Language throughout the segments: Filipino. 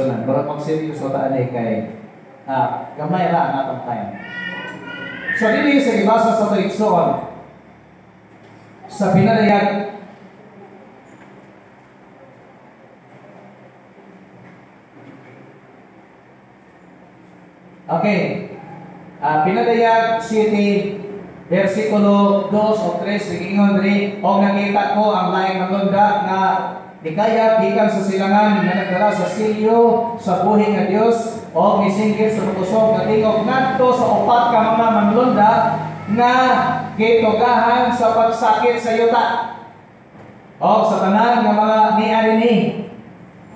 igsunan. Pero mag-seryoso ta ani kay gamay ra ang atong time. So dili sa gibasa sa ito igsuon sa pinadayag pinadayag city versikulo 2 o 3 ingon diri og nakita ko ang laing manlunda nga dikayat gikan sa silangan nga nagdala sa silyo sa buhi nga Dios o misinggit sa kusog nga tingog ngadto sa upat ka mga manlunda nga gitugahan sa pagsakit sa yuta o sa tanan nga mga niarini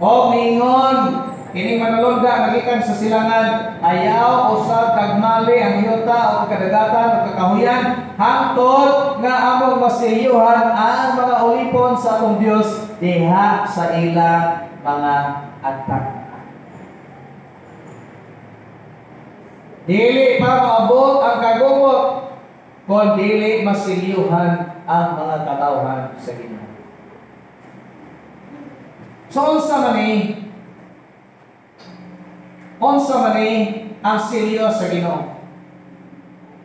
o mingon kining manlunda magikan sa silangan ayaw usab kag mali ang yuta o kadagatan o kakahuyan hangtod nga among masiyuhan ang mga ulipon sa atong Dios diha sa ilang mga atak. Dili pa maabot ang kagumot kung dili masiyuhan ang mga katawhan sa Ginoo. So unsa man ni ang silyo sa Ginoo?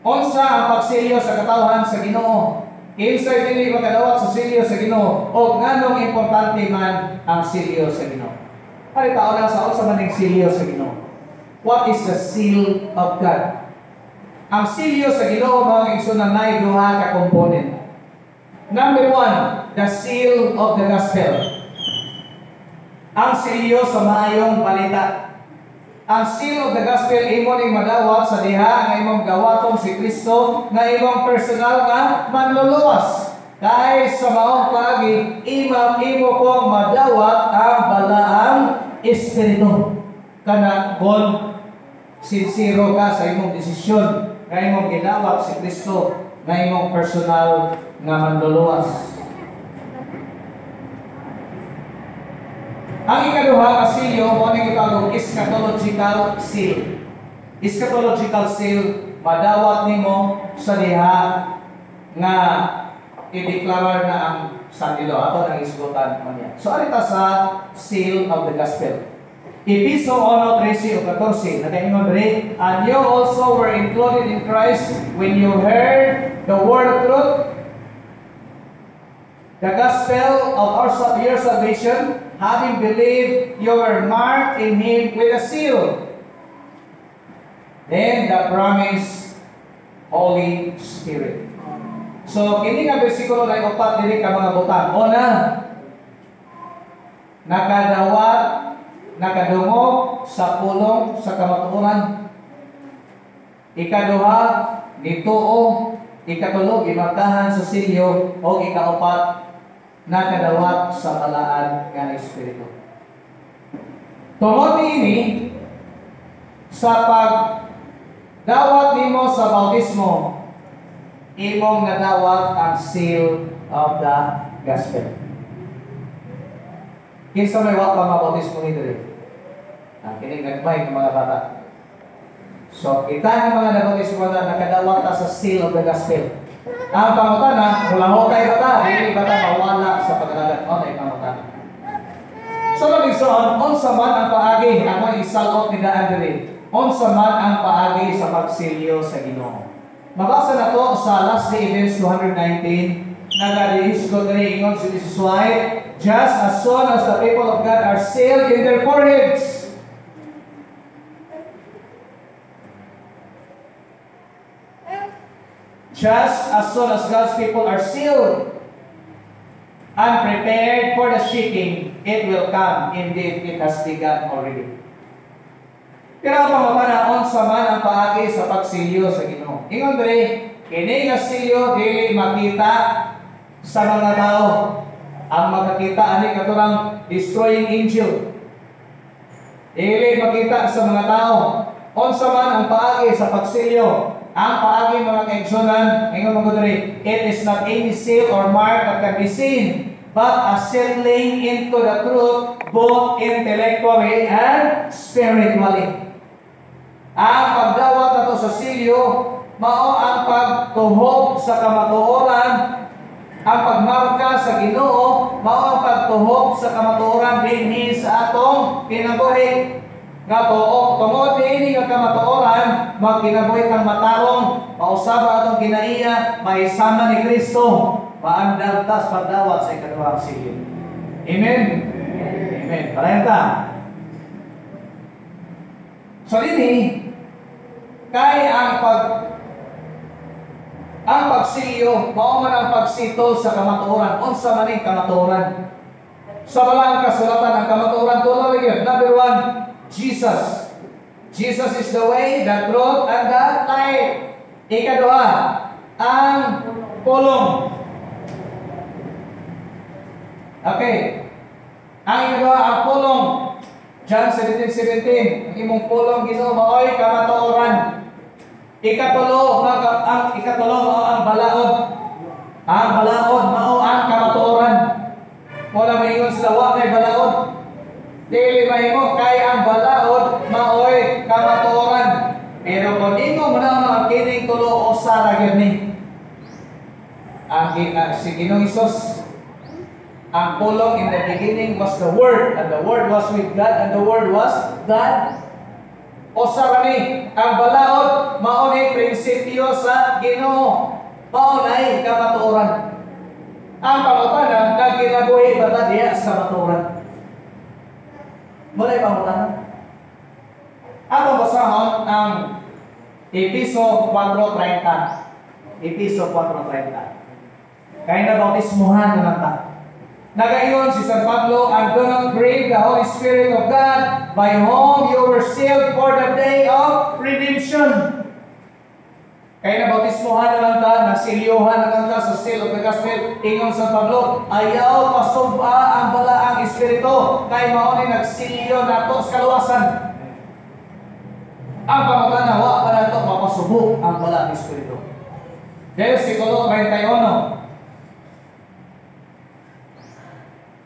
Unsa ang pagsilyo sa katawhan sa Ginoo? Insay dili makadawat sa silyo sa Ginoo o nganong importante man ang silyo sa Ginoo? Paritaw lang sa unsa man ang silyo sa Ginoo. What is the seal of God? Ang silyo sa Ginoo mga igsunan nay duha ka component. Number 1, the seal of the gospel. Ang silyo sa maayong balita. Ang seal of the gospel imo ning madawat sa diha nga imong gawaton si Kristo nga imong personal nga manluluwas. Kay sa maong paagi imo kong madawat ang balaang espiritu. Kana kon sincero ka sa imong desisyon nga imong gidawat si Kristo nga imong personal nga manluluwas. Ang ikaduha nga silyo mo ni gitawag eschatological seal. Eschatological seal madawat nimo sa diha nga i-declare na ang sandilo ato nang isgutan mo niya. So arita sa seal of the gospel. Episo 1:13 o 14 nakaingon diri, and you also were included in Christ when you heard the word of truth, the gospel of your salvation. Having believed, you were marked in Him with a seal. Then the promise, Holy Spirit. So, kini nga bersikulo na upat diri ka mga butang. Una, nakadungog sa pulong sa kamatuoran. Ikaduha, gituo. Ikatulo, gimarkahan sa silyo. O ikaupat, nakadawat sa balaan nga Espiritu. Tungod niini sa pagdawat nimo sa bautismo, imong nadawat ang seal of the gospel. Kinsa may wa pa mabautismo ni diri? Kini nagmay ng mga bata. So kita ang mga nabautismo na nakadawat ta sa seal of the gospel. Ang pangutana, mula tayo ta, hindi ba tayo mawala sa pagdalagan? O tayo pangutana. So nagigsoon, unsa man ang paagi, ako isalot ni daan diri. Unsa man ang paagi sa pagsilyo sa Ginoo. Mabasa na to sa Last Day Events 219, nag-release ko diri ingon si Jesus White, just as soon as the people of God are sealed in their foreheads. Just as soon as God's people are sealed and prepared for the shipping, it will come. Indeed, it has begun already. Pero ang pamamanaon sa man ang paagi sa pagsilyo sa Ginoo. Ingon diri, kini nga silyo dili makita sa mga tao. Ang makakita ani katurang destroying angel. Dili makita sa mga tao. Unsa man ang paagi sa pagsilyo. Ang paagi mga kaigsunan, ingon mo diri, it is not any seal or mark that can be seen, but a settling into the truth both intellectually and spiritually. Ang pagdawat nato sa silyo, mao ang pagtuhog sa kamatuoran Ang pagmarka sa Ginoo mao ang pagtuhop sa kamatuoran dinhi sa atong kinabuhi. Nga tuo tungod dinhi nga kamatuoran magkinabuhi kang matarong, mausaba atong kinaiya, mahisama ni Kristo, maandal tas pagdawat sa ikaduhang sigid. Amen. Amen. Parenta. So dinhi kay ang pagsilyo mao man ang pagsito sa kamatuoran. Unsa man ning kamatuoran? Sa balang kasulatan ang kamatuoran tulo gyud. Number 1, Jesus. Jesus is the way, the truth, and the life. Ikaduha, ang pulong. Okay. Ang ikaduha, ang pulong. John 17:17. Ang imong pulong Ginoo maoy kamatuoran. Ikatulo mao ang balaod. Ang balaod mao ang kamatuoran. Wala maingon sa wa kay balaod. Dili mahimo kay ang balaod maoy kamatuoran. Pero kung ingo mo na ang kining tulo usa ra gyud ni. Si Ginoong Hesus, ang pulong in the beginning was the Word, and the Word was with God, and the Word was God. Usa ra ni ang balaod mao ni prinsipyo sa Ginoo. Mao nay kamatuoran. Ang pangutana nagkinabuhi ba diya sa kamatuoran? Mulay pangutana. Ako basahon ang Episo 4:30. Episo 4:30. Kaya na bautismuhan na nata. Nagayon si San Pablo, and do not grieve the Holy Spirit of God, by whom you were sealed for the day of redemption. Kaya na bautismuhan na lang ta, nasilyohan na lang ta sa seal of the gospel. Ingon San Pablo, ayaw pasuba ang balaang Espiritu, kay mao ni nagsilyo nato sa kaluwasan. Ang pangutana, wa pa nato mapasubo ang balaang Espiritu. Versikulo 31.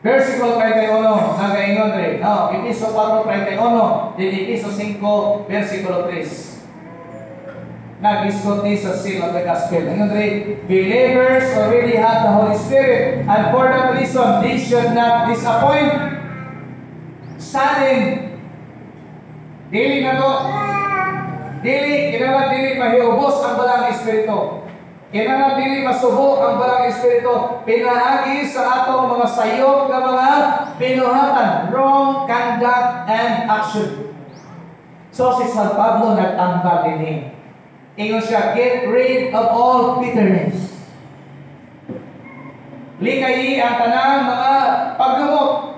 Versikulo 31, nagaingon rin. Episo 4:31, din Episo 5, versikulo 3. Nag-isgot ni sa seal of the gospel. Ingon rin, believers already have the Holy Spirit, and for that reason, they should not disappoint. Sadin, dili na to, dili mahiubos ang balang Espiritu. Kinahanglan dili masubo ang balang Espiritu. Pinaagi sa atong mga sayop nga mga binuhatan, wrong conduct and action. So si San Pablo nagtambag dinhi. Ingon siya, get rid of all bitterness. Likayi ang tanang mga paggamot,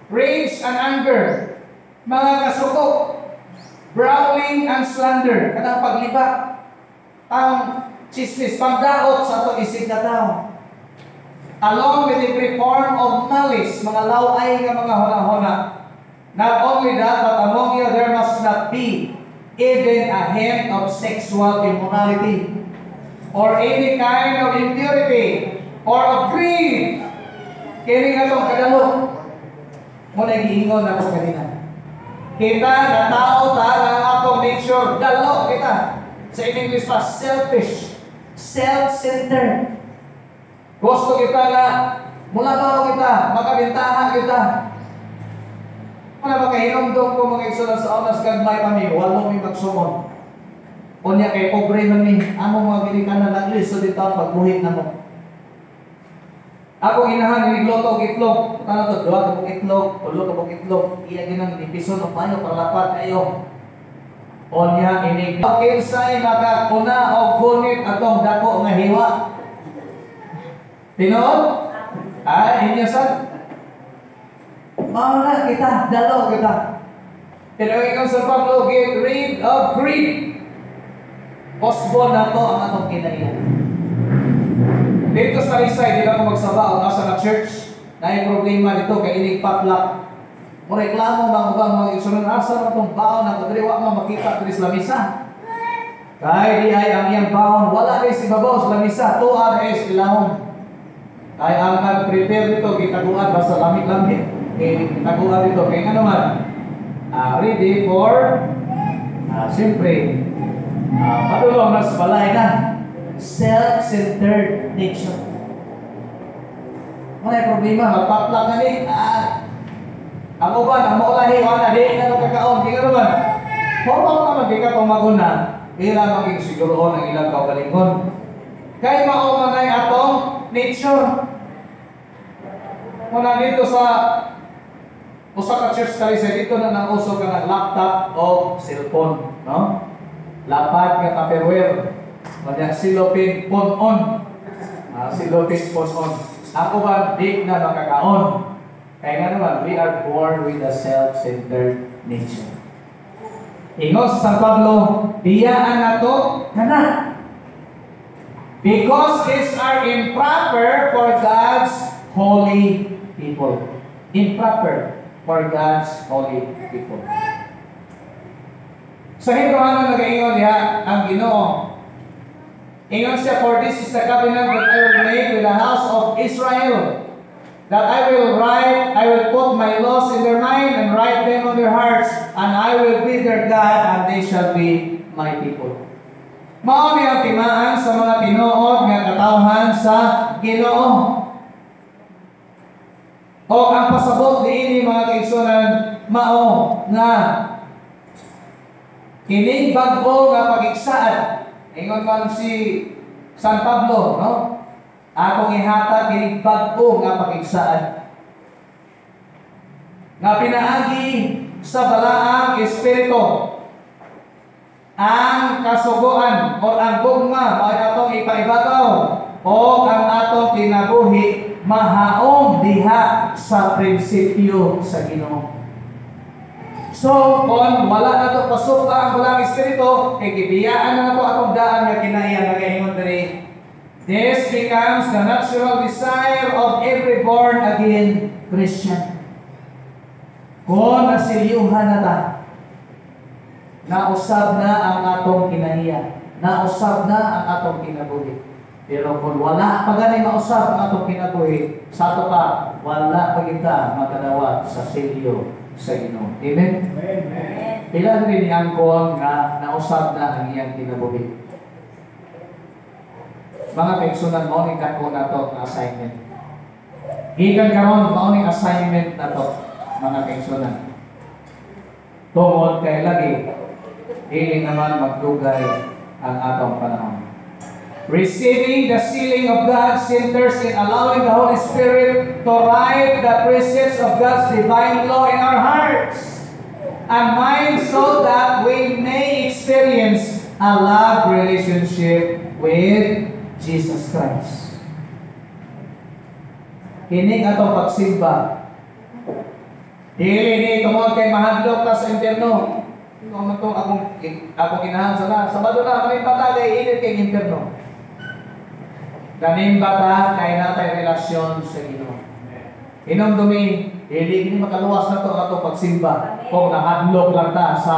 rage and anger, mga kasuko, brawling and slander, kanang pagliba, ang chismis, pagdaot sa atong isig na tao. Along with every form of malice, mga laway nga mga hona-hona. Not only that, but among you there must not be even a hint of sexual immorality, or any kind of impurity, or of greed. Kini nga itong kadalo. Muna giingon na po kanina. Kita na tao, ang atong nature, dalo kita. Sa English pa, selfish, self-centered. Gusto kita na mulabaw kita, makabintahan kita. Ano ba kahinomdom ko mga igsunan sa oras gagmay kami, walo may magsumon. Unya kay pobre man ni, among mga ginikanan at least so dito ang pagbuhit na mo. Ako inahan ni Gloto itlog, ano to, 2 ka itlog, 3 ka itlog, iya ginang division of payo para lapat kayo. Onya inig. Kinsay makakuna o gunit atong dako nga hiwa. Tinuod? Inyo sad. Mauna kita, dalo kita. Pero ikaw sa Pablo, get rid of greed. Posbo na to ang atong kinaiya. Dito sa Isay, di lang ko magsaba o nasa na church. Dahil problema dito kay inig patlak. Reklamo mga ubang mga igsunan, asa na itong baon na kadriwa mo makita diri sa lamisa. Kaya di ay ang iyang baon, wala rin si babaw sa lamisa, tuwa rin sa ilahon. Kaya ang nag-prepare dito, kitaguan basta lamit-lamit. Kitaguan dito, kaya nga naman, ready for, siyempre, matulong na sa balay na. self-centered nature. Wala problema, magpaplak na ni. Ang uban, ang maulahi, wala, di na kakaon, di ka naman. Formal naman, di ka pamaguna. Ilang maging siguroon ang ilang kaugalingon. Kaya maumanay atong nature. Muna dito sa usa ka church kalisa dito na nauso ka ng laptop o cellphone, no? Lapad ka tupperware. Manya silopin phone on. Silopin phone on. Ako ba di na makakaon? Kaya nga naman, we are born with a self-centered nature. Ingon sa San Pablo, biyaan na to, kana. Because these are improper for God's holy people. Improper for God's holy people. Sa Hebreano nag-iingon diha ang Ginoo. Ingon siya, for this is the covenant that I will make with the house of Israel, that I will put my laws in their mind and write them on their hearts, and I will be their God, and they shall be my people. Mao ni ang timaan sa mga tinuod nga katawhan sa Ginoo. O ang pasabot niini mga kaigsunan, mao nga kining bag-o nga pagigsaad. Ingon man si San Pablo, no? Akong ihatag kining bag-o nga pagigsaad. Nga pinaagi sa balaang espiritu ang kasuguan o ang gugma o atong ipaibabaw o ang atong kinabuhi mahaom diha sa prinsipyo sa Ginoo. So, kung wala na ito pasok ang walang espiritu, gibiyaan na ito atong daan nga kinaiya nagaingon diri. This becomes the natural desire of every born again Christian. Kung nasilyuhan na ta, nausab na ang atong kinaiya, nausab na ang atong kinabuhi. Pero kung wala pa gani mausab ang atong kinabuhi, sa ato pa, wala pa kita makadawat sa silyo sa Ginoo. Amen? Amen. Ilan rin ni angkon nga nausab na ang iyang kinabuhi. Mga kaigsunan, maoning kako na to na assignment. Gikan karon maoning assignment na to, mga kaigsunan. Tungod kay lagi, dili naman magdugay ang atong panahon. Receiving the sealing of God centers in allowing the Holy Spirit to write the precepts of God's divine law in our hearts and minds so that we may experience a love relationship with Jesus Christ. Kining atong pagsimba. Dili ni tungod kay mahadlok ta sa impierno. Kung itong akong kinahan sa Sabado na, kaming bata kay init kay impierno. Kaming bata kay natay relasyon sa Ginoo. Inom dumi, dili kini makaluwas na to atong pagsimba kung nahadlok lang ta sa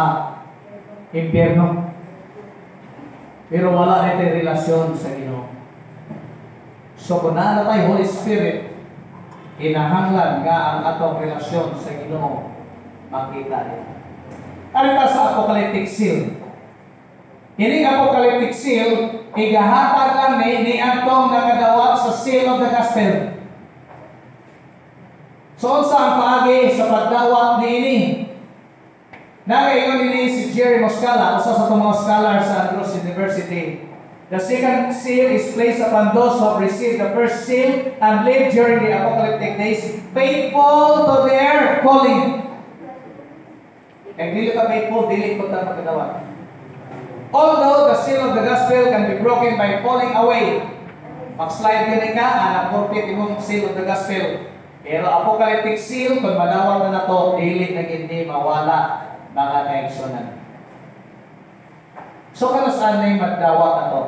impierno. Pero wala na tayo relasyon sa Ginoo. So kung na tayo Holy Spirit, kinahanglan nga ang atong relasyon sa Ginoo makita niya. Ano ka sa apocalyptic seal? Ining apocalyptic seal, igahatag lang ni atong nakadawat sa seal of the gospel. So unsa ang paagi sa pagdawat niini? Nagaingon ini si Jerry Moscala, usa sa mga scholar sa Andrews University. The second seal is placed upon those who have received the first seal and live during the apocalyptic days, faithful to their calling. Kaya dili ka faithful, dili ko ta magdawat. Although the seal of the gospel can be broken by falling away, pag-slide ka ka, anapurpit imong seal of the gospel. Pero apocalyptic seal, kung madawat na nato, dili na hindi mawala mga kaigsunan. So, kano saan na yung magdawat na to?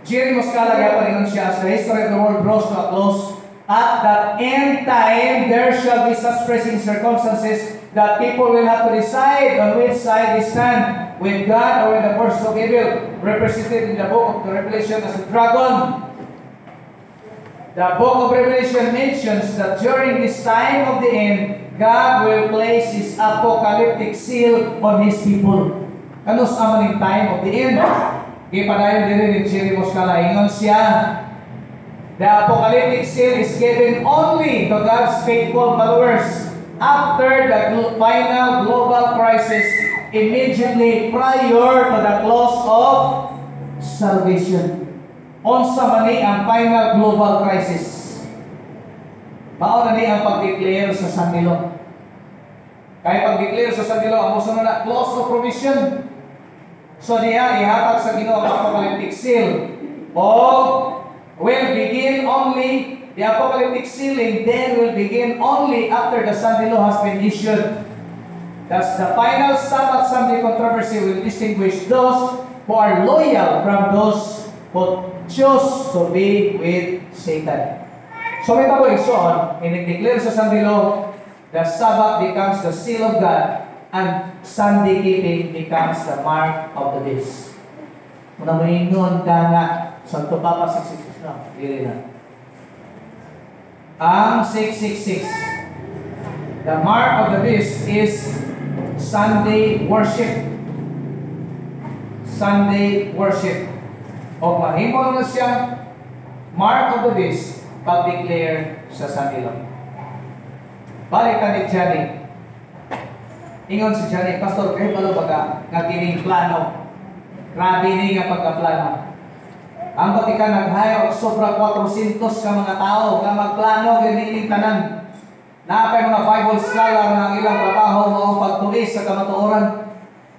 Jerry Moscala gaparingon siya, as the history of the world draws to a close, at the end time, there shall be such pressing circumstances that people will have to decide on which side they stand, with God or with the forces of evil, represented in the book of the Revelation as a dragon. The book of Revelation mentions that during this time of the end, God will place His apocalyptic seal on His people. Ano sa maling time of the end? Gipadayon diri ni Jerry Moscala, ingon siya, the apocalyptic seal is given only to God's faithful followers after the final global crisis, immediately prior to the close of salvation. Unsa man ni ang final global crisis? Mao na ni ang pag-declare sa sandilo. Kaya pag-declare sa sandilo, ang musunod na close of provision. So niya ihatag sa Ginoo ang apocalyptic seal. O will begin only, the apocalyptic sealing then will begin only after the sandilo has been issued. Thus the final Sabbath Sunday controversy will distinguish those who are loyal from those who choose to be with Satan. So may tabo igsoon, in-declare sa sandilo, the Sabbath becomes the seal of God, and Sunday keeping becomes the mark of the beast. Muna mo ingon ka nga, Santo Papa 666 na, dili na. Ang 666, the mark of the beast is Sunday worship. Sunday worship. O mahimo na siyang mark of the beast pag-declare sa sandilo. Balik ka ni Johnny. Ingon si Johnny, Pastor, kayo pala baga nga kining plano. Grabe ni nga pagkaplano. Ang batika nag-hire og sobra 400 ka mga tao nga magplano ganining tanan. Napay mga Bible scholar nga ang ilang trabaho mao pagtulis sa kamatuoran.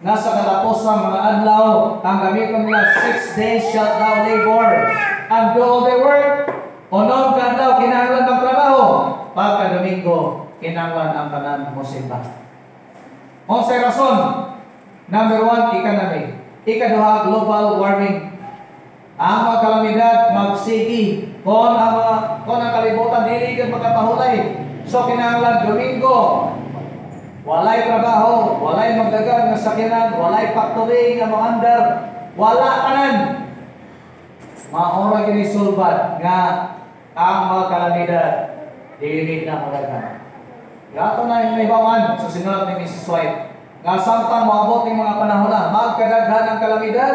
Nasa katapusan mga adlaw, ang gamiton nila 6 days shall thou labor and do all the work. Unom ka daw kinahanglan ng trabaho. Pagka Domingo, kinahanglan ang tanan mo simba. Unsay rason? Number 1, economy. Ikaduha, global warming. Ang mga kalamidad magsigi. Kung ang kalibutan dili gid magkapahulay. So kinahanglan Domingo, walay trabaho, walay magdagan nga sakyanan, walay factory nga maandar, wala kanan. Maora kini sulbad nga ang mga kalamidad dili na magdagan. Yato na yung naibawan sa sinulat ni Mrs. White. Nga samtang maabot ng mga panahon na magkadaghan ang kalamidad,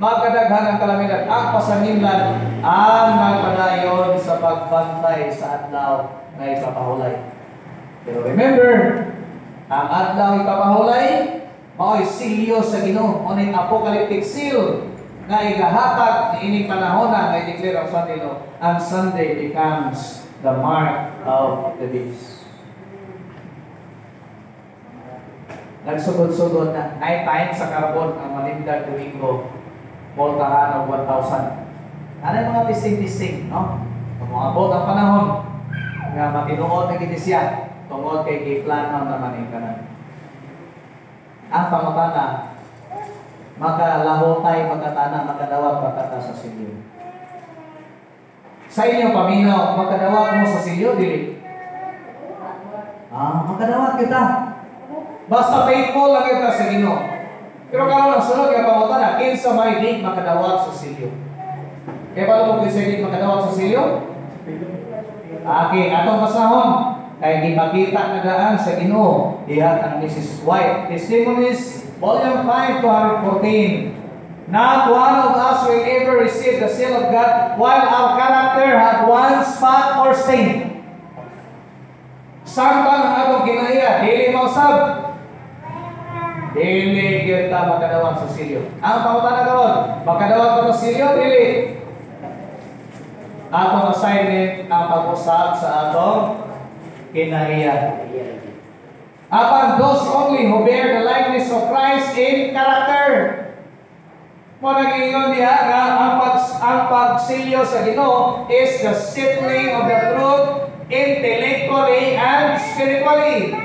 magkadaghan ang kalamidad. Ang pasanginlan ang nagpadayon sa pagbantay sa adlaw na ipapahulay. Pero remember, ang adlaw ipapahulay, mao'y silyo sa Ginoo. Oning apocalyptic seal na igahatag ni ining panahon na i-declare ang sandilo. Ang Sunday becomes the mark of the beast. Nagsugod-sugod na 9 times sa carbon ang malindag Domingo, voltahan of 1,000. Ano yung mga tising-tising, no? Kung abot ang panahon nga matinuod na gini siya tungod kay giplano naman yung kanan. Ang pangutana, makalahotay pagkatana, makadawat pagkata sa silyo. Sa inyong paminaw, makadawat mo sa silyo, dili? Makadawat kita. Basta faithful lang kita sa Ginoo. Pero karon ang sunod nga pangutana, kinsa may di makadawat sa silyo. Kaya paano mo kinsa di makadawat sa silyo? Okay, atong basahon kay gipakita na daan sa Ginoo diha ang Mrs. White. Testimonies, volume 5 214. Not one of us will ever receive the seal of God while our character had one spot or stain. Samtang ang atong kinaiya, dili mausab. Dili kita makadawat sa silyo. Ang pangutana karon, makadawat ka sa silyo, dili? Atong assignment ang pag-usap sa atong kinaiya. Upon those only who bear the likeness of Christ in character. Mo nagingon diha nga ang pagsilyo sa Ginoo is the settling of the truth intellectually and spiritually.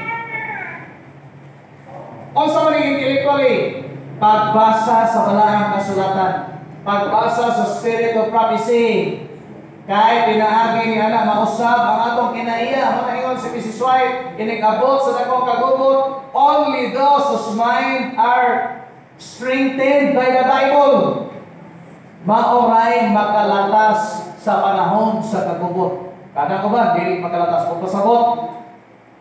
Unsa man intellectually? Pagbasa sa balaang kasulatan, pagbasa sa spirit of prophecy. Kay pinaagi ni ana mausab ang atong kinaiya, mo ingon si Mrs. White, inigabot sa dakong kagubot, only those whose mind are strengthened by the Bible. Maoray makalatas sa panahon sa kagubot. Kada ko ba dili makalatas kung pasabot?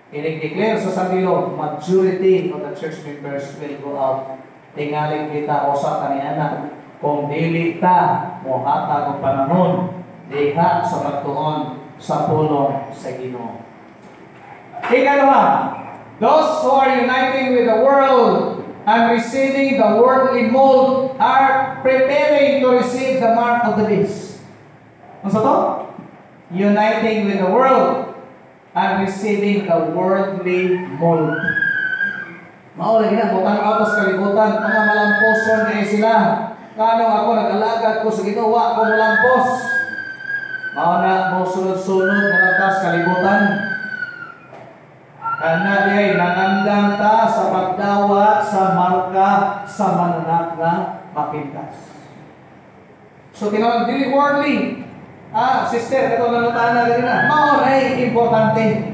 I-declare sa sandilo, majority of the church members will go out. Tingaling kita usa kani anak. kung dili ta mohatag og panahon diha sa pagtuon sa pulong sa Ginoo. Ikaduha, those who are uniting with the world and receiving the worldly mold are preparing to receive the mark of the beast. Ano sa to? Uniting with the world and receiving the worldly mold. Mao lagi na butang atos kalibutan, mga malamposon na sila. Kano ako nag-alagad ko sa Ginoo, wa ko malampos. Mao na mo sunod-sunod na lantas kalibutan. Kana diay nangandang ta sa pagdawat sa marka sa mananak nga mapintas. So tinawag dili worldly. Sister, kato nanutana gani na. Mao ray importante.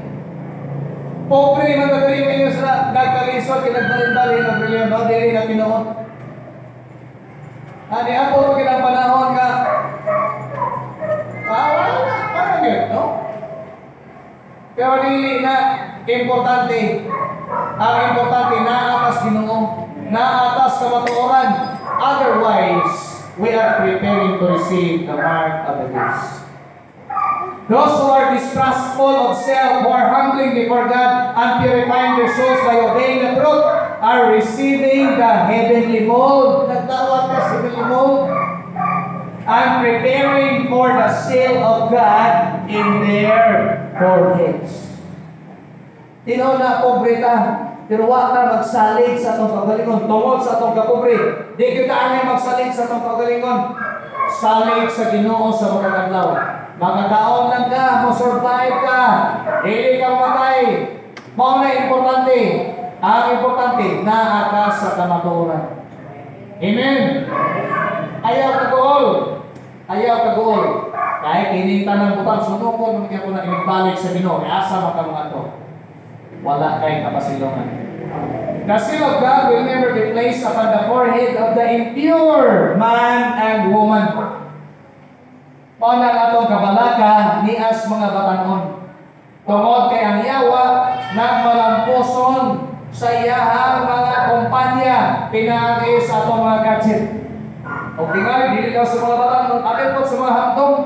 Pobre man kadiri kayo sa nagkalisod kinagbalin-balin ng reliyon, no dili na tinuod. Ani ako pag ilang panahon ka para yun, no? Pero dili na importante. Ang importante na atas Ginoo, na atas kamatuoran. Otherwise, we are preparing to receive the mark of the beast. Those who are distrustful of self, who are humbling before God and purifying their souls by obeying the truth, are receiving the heavenly mold. Nagtawag ka sa heavenly mold. And preparing for the seal of God in their foreheads. Tinaw na pobre ta, pero wa ka magsalig sa atong kagalingon. Tungod sa atong kapobre, di kita ani magsalig sa atong kagalingon. Salig sa Ginoo sa mga adlaw. Makakaon lang ka, mo-survive ka, hindi ka mamatay. Mao na importante. Ang importante, naa ka sa kamatuoran. Amen. Ayaw kagool. Ayaw kagool. Kahit kinita ng butang sunukon, hindi ako na inibalik sa Ginoo. Asa makamang ato. Wala kay kapasilungan. The seal of God will never be placed upon the forehead of the impure man and woman. Paano atong kabalaka nias mga batanon. Tungod kay ang yawa nagmalamposon sa iyahang mga kumpanya pinaagi sa atong mga gadget. O tingali dili daw sa mga batanon, atin po sa mga hantong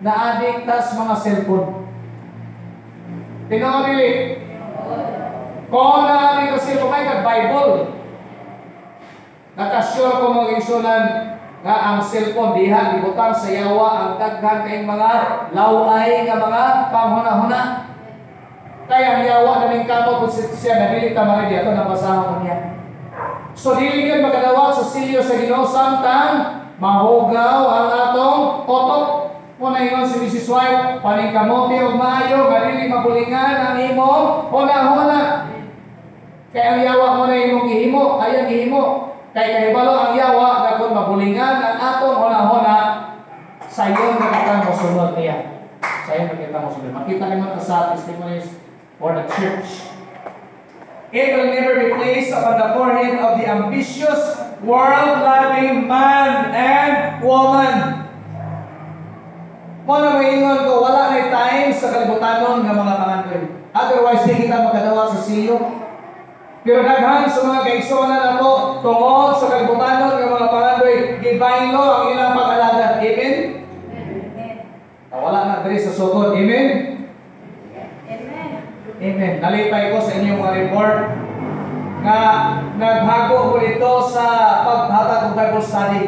na adiktas mga cellphone. Tingali dili. Kung na kasi kumain Bible, nakasure ko mga isunan nga ang cellphone diha gibutang sa yawa ang daghan kay mga laway nga mga panghuna-huna. Kaya ang yawa na ning kamot kung siya nabili ta mari diato na basahon niya. So dili gyud magdawat sa silyo sa Ginoo samtang mahugaw ang atong otok. Kung naingon si Mrs. White, paning kamote o mayo, nga dili mabulingan ang imong huna-huna. Kaya ang yawa mo na imong gihimo, kaya gihimo. Kaya kahibalo ang yawa na kung mabulingan ang atong huna-huna, sa iyon nakita mo sunod niya. Sa iyon nakita mo sunod. Makita naman sa testimonies for the church. It will never be placed upon the forehead of the ambitious, world-loving man and woman. Kung na maingon ko, wala na time sa kalibutanon ng mga pangandoy. Otherwise, di kita magkadawa sa siyo. Pero daghan sa mga kaigsonan na to, tungod sa kalibutanon ng mga pangandoy, gibayno ang ilang pag-alagad. Amen? Wala na diri sa sugod. Amen? Amen. Amen. Nalipay ko sa inyong mga report nga naghago ko dito sa paghatag ng Bible study.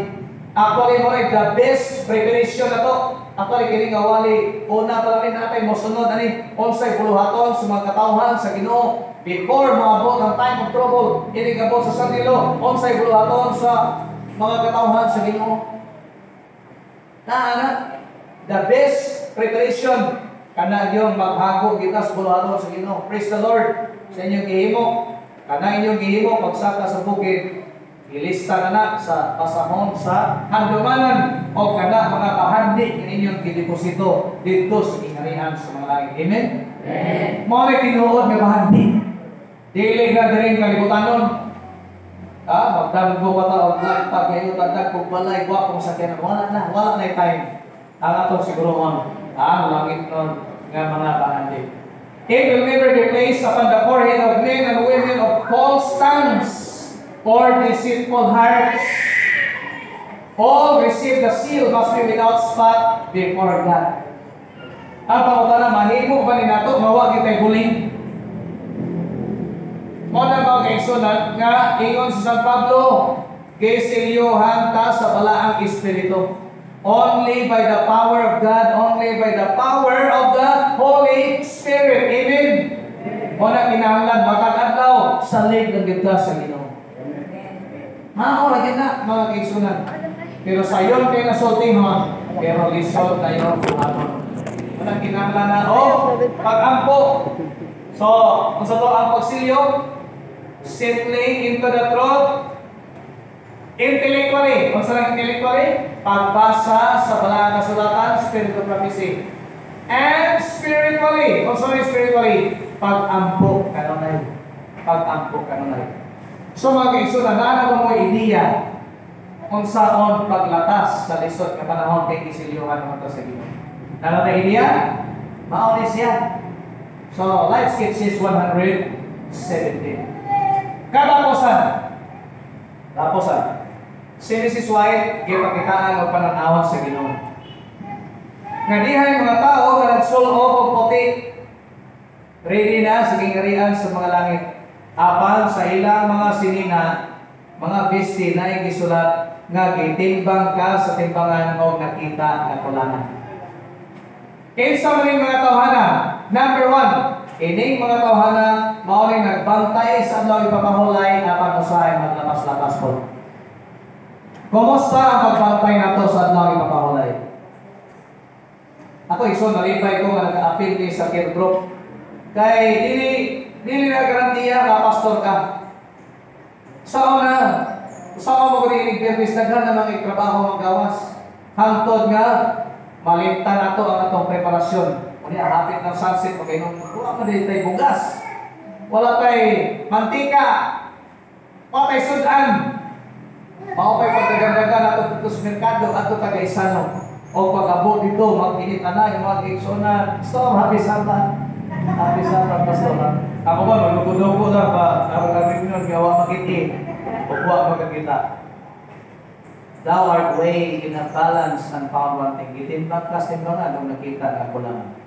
Actually, mo the best preparation na to. Actually, kini nga wali una pa lang natin mo sunod ani unsay buluhaton sa mga katawhan sa Ginoo before maabot ang time of trouble. Ini gabot sa sanilo unsay buluhaton sa mga katawhan sa Ginoo. Na the best preparation kana yung maghago kita sa buluhaton sa Ginoo. Praise the Lord. Sa inyong gihimo, kana inyong gihimo pagsaka sa bukid, ilista na sa pasahon sa handumanan o kana mga kahandi ng inyong gideposito dito sa ingarihan sa mga langit. Amen? Amen. Mga tinuod nga bahandi. Dili nga diring kalibutanon. Magdamgo pa ta og pag kayo tadag kung balay wa kung sakyan wala na time. Ang atong sigurohon ang langit nun nga mga bahandi. It will never be placed upon the forehead of men and women of false tongues or deceitful hearts. all receive the seal must be without spot before God. Ang pangutana, mahimo ba ni nato mawa kitay huling? O na mga kaigsunan nga ingon si San Pablo, gisilyohan ta sa balaang espiritu. Only by the power of God, only by the power of the Holy Spirit. Amen. O na kinahanglan matag adlaw salig ng gitna sa Ginoo. Mao ra gid na mga kaigsunan. Pero sayon kay nasulting ha, pero lisod tayo amon. Unang kinahanglan na pag-ampo. So, kung sa to ang pagsilyo, settling into the truth, intellectually. Kung saan intellectually? Pagbasa sa balaang kasulatan, spiritual prophecy. And spiritually. Kung saan spiritually? Pag-ampo kanunay. Pag-ampo kanunay. So mga kaigsunan, naano mo ideya kung saan paglatas sa lisod na panahon kay isilyuhan mo ito sa Ginoo. Naano na ideya? Mauna siya. So, Life Sketches 117. Katapusan. Si Mrs. White, gipakitaan o pananawan sa Ginoo. Nga dihay mga tao nga nagsulo o puti, ready na sa gingarian sa mga langit. Apan sa ilang mga sinina, mga besti na gisulat nga gitimbang ka sa timbangan o nakita nga kulangan. Kinsa man mga tawhana? Number 1, ining mga tawhana mao ning nagbantay sa adlaw ipapahulay apan usahay maglapas-lapas po. Kumusta ang pagbantay nato sa adlaw ipapahulay? Ako iso nalipay ko nga nag-appeal ni sa care group. Kay dili na garantiya nga pastor ka. Sa mo ko rin igbibis daghan na mga trabaho magawas. Hangtod nga malimtan nato ang atong preparasyon. Kuni hapit ng sunset pagkainom wala man tay bugas. Wala tay mantika. Wala tay sudan. Mao pay pagdagandagan nato dito sa merkado ato tagaisano. O pag-abot dito mag-init na yung mga igsonan. So happy Sabbath. Happy Sabbath pastor. Ako ba maglugo-lugo na ba ang kami nun gawa makiti. O wa magkita. Thou art weighed in a balance and found wanting. Gitimbang kas timbangan nung nakita na ko lang.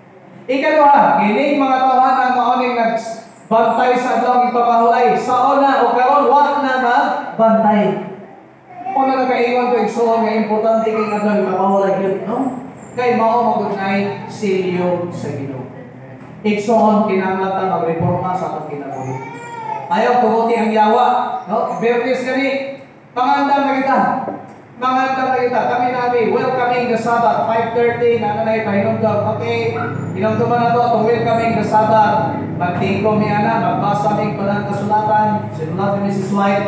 Ikaduha, kining mga tawhan ang maoning nagbantay sa adlaw ipapahulay. Sa una o karon wa na magbantay. Una nakaingon ko igsoon nga importante kay adlaw ipapahulay gyud, no? Kay mao magunay silyo sa Ginoo. Igsoon kinahanglan ta magreforma sa atong kinabuhi. Ayaw tumuti ang yawa, no? Bertis gani pangandam na kita. Mangandam na kita, kami namin, welcoming the Sabbath, 5:30, na pahinumdog. Okay, hinumduman na to, itong welcoming the Sabbath. Magtingko mi ana, magbasa mi palang kasulatan, sinulat ni Mrs. White.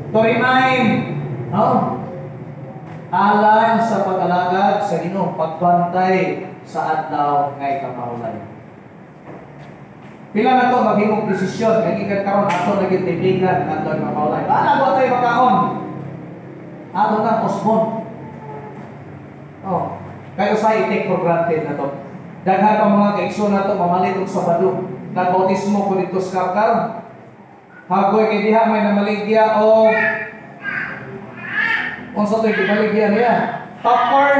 To remind, no? Alam sa pag-alagad sa Ginoo, pagbantay sa adlaw ngay kapahulay. Pila na to maghimong desisyon, nagikan karon ato naging tibigan adlaw kapahulay. Bahala ba tayo makaon? Ato na postpone. Kayo sa i-take for granted na to. Daghan pa mga kaigsoon na to mamalit og Sabado. Nagbautismo ko dito sa Karkar. Hagoy kay diha may namaligya o unsa to gibaligya niya? Popcorn.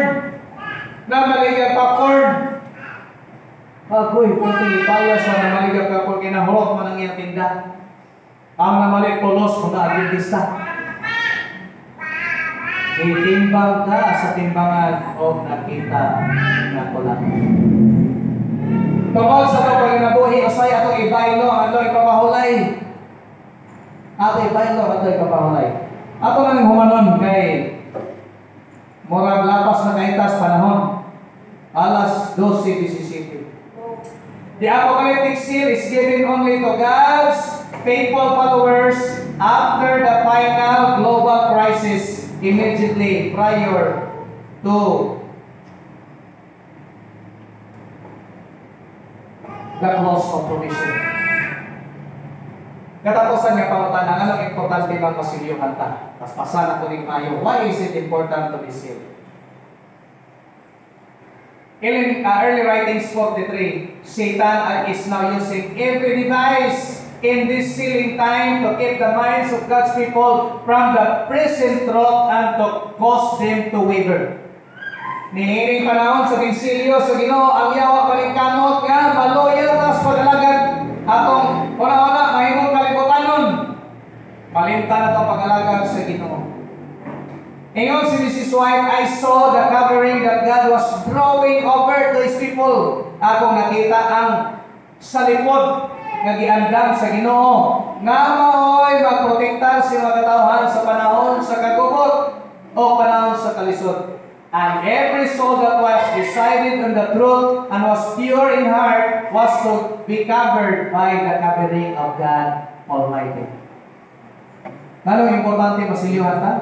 Namaligya popcorn. Hagoy kunti ipaya sa namaligya popcorn kinahurot man ang iyang tinda. Ang namalig polos mga agentista. Itimbang ka sa timbangan o nakita na kulang. Tungkol sa ito paginabuhi, usay atong ibaylo, ato ipapahulay. Ato ibaylo, ato ipapahulay. Ato nang humanon kay murag lapas na kaitas panahon. Alas 12:17. The apocalyptic seal is given only to God's faithful followers after the final global crisis. Immediately prior to the close of provision. Katapusan nga pangutan, anong importante bang masilyuhan ta? Paspasan ako rin mayo. Why is it important to be sealed? In early writings 43, Satan is now using every device, in this sealing time to keep the minds of God's people from the present truth and to cause them to waver. Nihiring panahon sa ginsilyo sa Ginoo ang yawa paningkamot nga maloyal tas pagalagan atong una-una mahimong kalibutanon. Malimtan na itong pag-alaga sa Ginoo. Ingon si Mrs. White, I saw the covering that God was drawing over to His people. Akong nakita ang sa likod nga giandam sa Ginoo nga maoy magprotektar sa mga katawhan sa panahon sa kagubot o panahon sa kalisod. And every soul that was decided on the truth and was pure in heart was to be covered by the covering of God Almighty. Anong importante masilihan ta?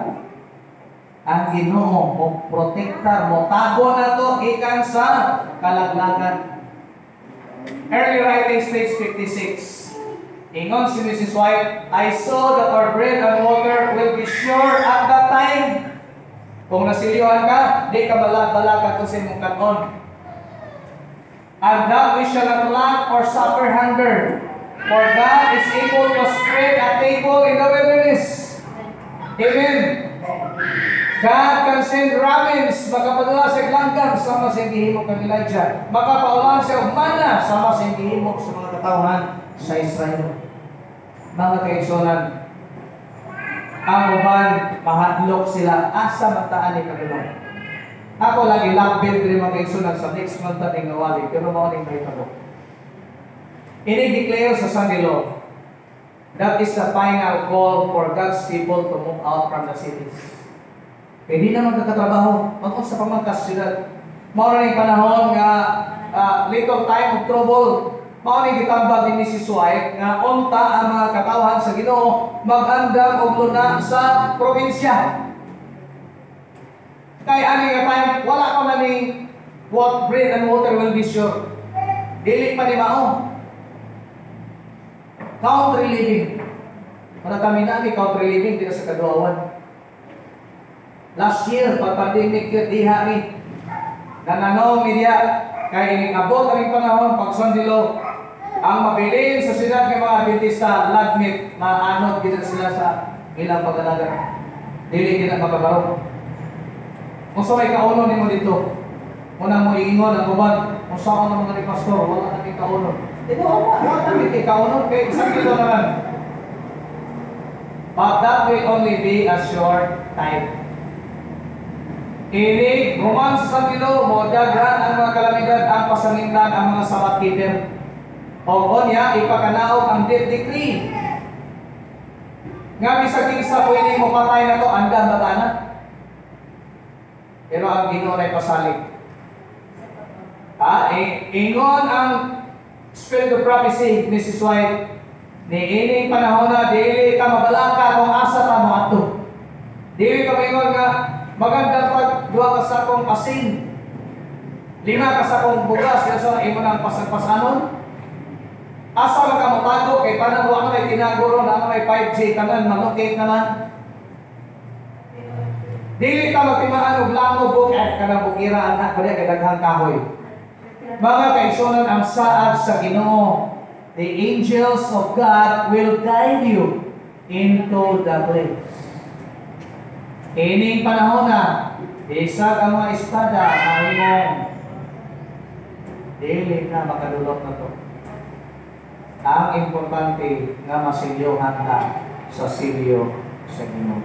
Ang Ginoo mo protektar mo tago na to ikan sa kalaglagan. Early writings, page 56. Ingon si Mrs. White, I saw that our bread and water will be sure at that time. Kung nasilihan ka, di ka balag-balag to sa imong kanon. And that we shall not lack or suffer hunger. For God is able to spread a table in the wilderness. Amen. God can send ravens, makapadala sa langgam sama sa gihimo kang Elijah. Makapaulan siya og mana sama sa gihimo sa mga katawhan sa Israel. Mga kaigsunan, ang uban mahadlok sila asa mataan ni Panginoon. Ako lagi lakbil diri mga kaigsunan sa next month ating nawali, pero mao ning mahitabo. Ini-declare sa Sunday law. That is the final call for God's people to move out from the cities. Hindi na magkakatrabaho, magkong sa pamangkas sila. Mao na yung panahon nga little time of trouble. Mao na gitambag ni Mrs. White nga unta ang mga katawhan sa Ginoo mag-andam og luna sa probinsya. Kay ani nga time wala pa na ni what bread and water will be sure. Dili pa ni mao. Country living. Para kami na country living dito sa Kaduawan. Last year, pag-pandemic yun, diha mi. Nananaw media, kaya inabot ang panahon, pagsandilo, ang mabilin sa siyudad ng mga Adventista, lagmit, maanod kita sila sa ilang pag-alaga. Dili kita makabaro. Kung sa may kauno ni mo dito, unang mo iingon ang uban, kung saan ang mga ni pastor, wala na kay kauno. Ito, wala na kay kauno, kaya isang kilo naman. But that will only be a short time. Ini human sa sandilo mo daghan ang mga kalamidad ang pasangindan ang mga sabat keeper. O onya ipakanaog ang death decree. Nga bisag sa pwede mo patay na to andam batana. Pero ang Ginoo ay pasalig. Ingon ang spirit of prophecy Mrs. White ni ining panahon na dili ka mabalaka kung asa ta moadto. Dili ka ingon nga maganda pag duha ka sa akong asin, 5 ka sa akong bugas, kasi imo na ang pasanon. Asa lang ka matago, kay paano mo may tinaguro na may 5G kanan, malukit naman. Dili ka magtimaan og lango bukit, kanang bukira anak, kaya kay daghang kahoy. Mga kaigsunan, ang saad sa Ginoo, the angels of God will guide you into the place. Ining panahon na, isa ka mga espada, mahimong dili na makadulot na to. Ang importante nga masilyohan ka sa silyo sa Ginoo.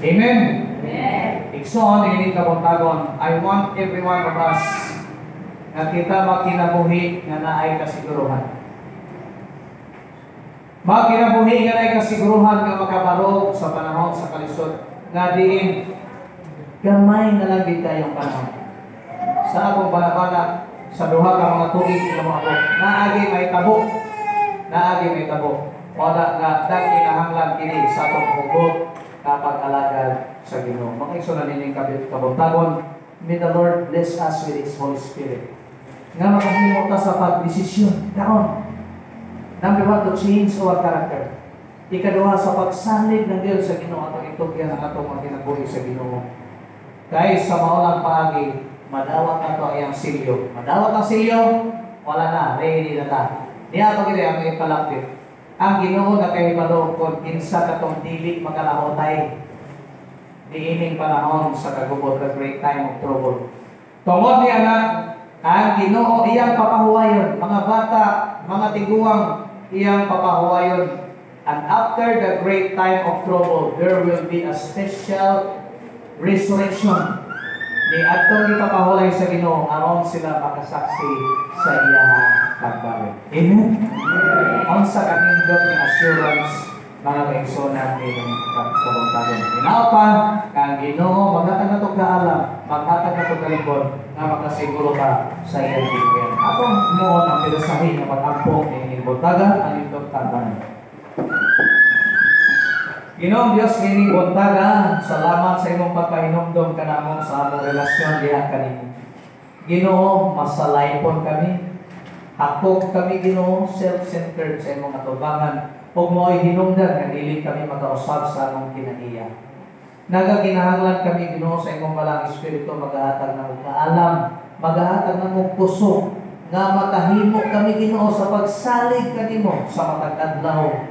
Amen? Amen. Ikson, ining kabuntagon, I want every one of us na kita makinabuhi nga naay kasiguruhan. Makinabuhi nga naay kasiguruhan nga makabarog sa panahon sa kalisod. Nga diin, gamay na lang din tayong panahon. Sa akong balabala, sa duha ka mga tuig na mga po, naagi may tabo. Naagi may tabo. Wala nga, dahil kinahanglan kini sa atong hugot kapag alagad sa Ginoo. Mga igsunan nining kabuntagon, may the Lord bless us with His Holy Spirit. Nga makahimot sa pagdesisyon. Kaon. Number 1, to change our character. Ikaduha, sa pagsalig ng Diyos sa Ginoo atong itugyan ang atong mga kinabuhi sa Ginoo. Guys, sa maulang paagi, madawat na ito ang silyo. Madawat ang silyo, wala na, ready na ta. Niya ito kita ang ipalapit. ang Ginoo nakahibalo kung kinsa katong dili makalahotay diining panahon sa kagubot, the great time of trouble. Tungod ni anak, ang Ginoo iyang papahuwayon, mga bata, mga tiguang iyang papahuwayon. And after the great time of trouble, there will be a special resurrection. Ni adtong ipapahulay sa Ginoo aron sila makasaksi sa iyang pagbalik. Amen. Ang sa kanindot ng assurance mga kaigsonan ining pagkabuntagon. Inaupan kang Ginoo maghatag nato kaalam, maghatag nato kalibon nga makasiguro ka sa iyang gikan. Atong mo ang pilosahin nga pag-ampong ining buntagan ang indot tanan. Ginoong Diyos kining buntaga, salamat sa imong pagpahinumdom kanamo sa among relasyon diha kanimo. Ginoo, masalaypon kami. Hakog kami Ginoo, self-centered sa imong atubangan. Ug mo'y hinungdan nga dili kami makausab sa among kinaiya. Nagaginahanglan kami Ginoo sa imong malang espiritu maghahatag ng kaalam, maghahatag ng puso nga makahimo kami Ginoo sa pagsalig kanimo sa matag adlaw.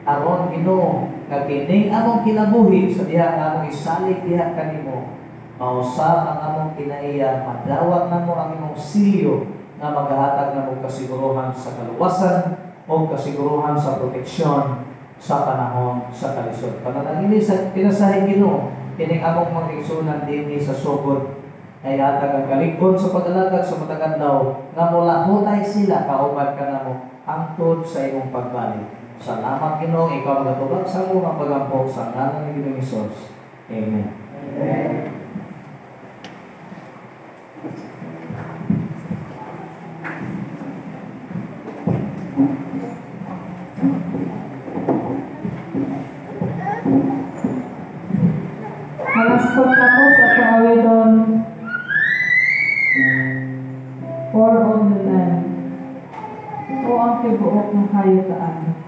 Aron Ginoo nga kining among kinabuhi sa diha nga among isalig diha kanimo, mausab ang among kinaiya, madawat namo ang imong silyo nga maghahatag namo kasiguruhan sa kaluwasan o kasiguruhan sa proteksyon sa panahon sa kalisod. Panalangin sa pinasahin Ginoo kining among mga igsunan dinhi sa sugod ay hatag ang kalig-on sa pag-alagad sa matag adlaw nga mula hutay sila kauban kanamo hangtod sa imong pagbalik. Salamat Ginoo, ikaw magatubag sa mga pag-ampok sa ngalan ni Ginoong Hesus. Amen. Amen. Malaskot ako sa pawidon for on the land. O ang tibuok ng kayotaan.